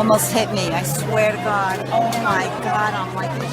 almost hit me. I swear to God. Oh my God, I'm like a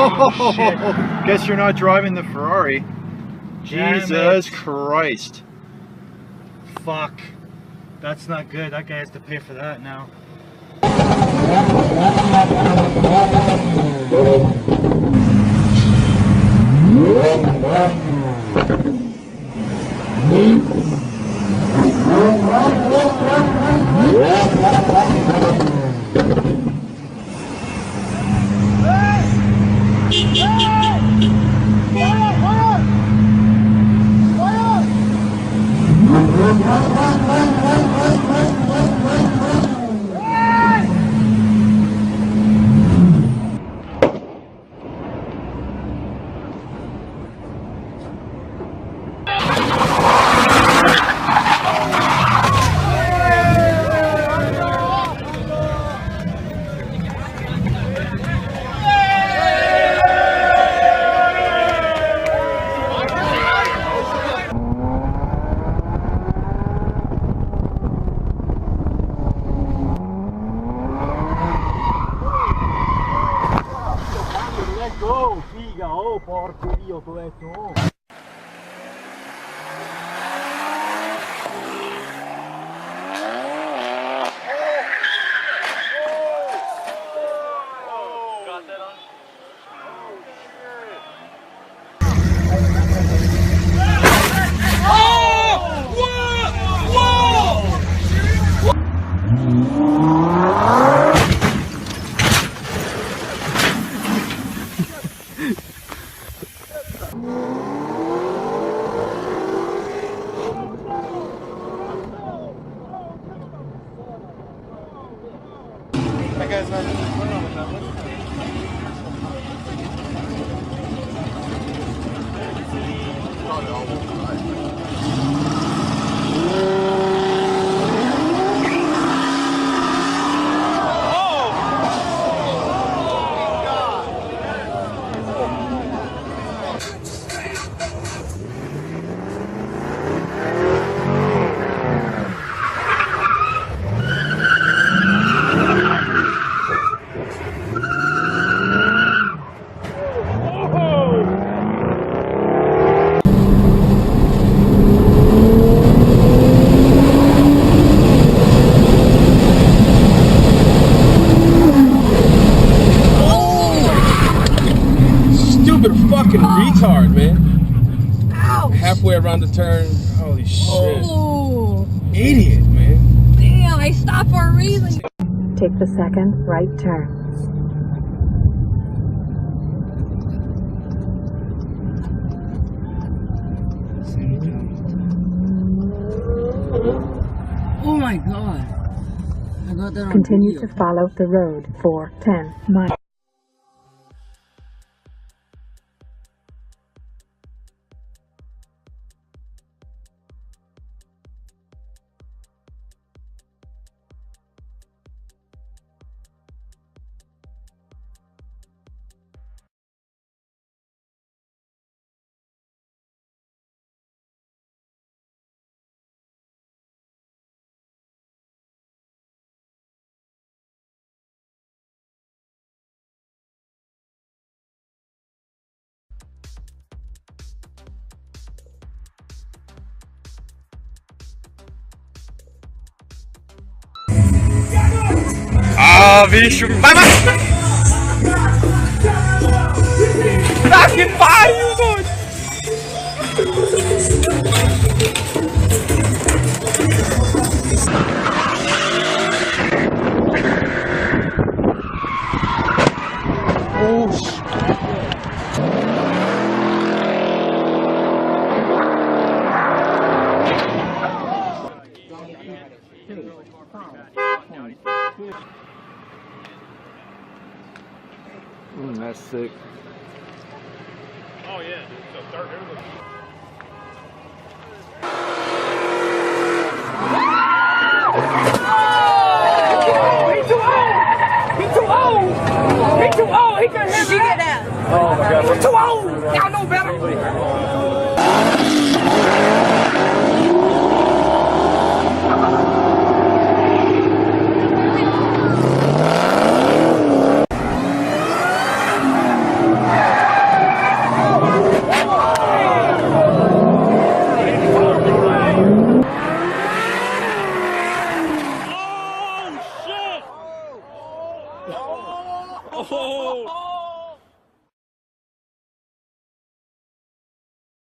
Oh, shit. Guess you're not driving the Ferrari. Jesus Christ. Fuck. That's not good. That guy has to pay for that now. Oh, figa, oh, porco Dio, t'ho detto, oh. That guy's not what's wrong with that? Fucking retard, man. Ouch. Halfway around the turn. Holy shit. Oh. Idiot, man. Damn, I stopped for a reason. Take the second right turn. Oh my God. I got that on Continue video. to follow the road for 10 miles. Ah, bicho! Vai, vai! Tá que pariu, doido! That's sick. Oh yeah, so start everybody. He can have it. Oh my god. Too old. Y'all know better.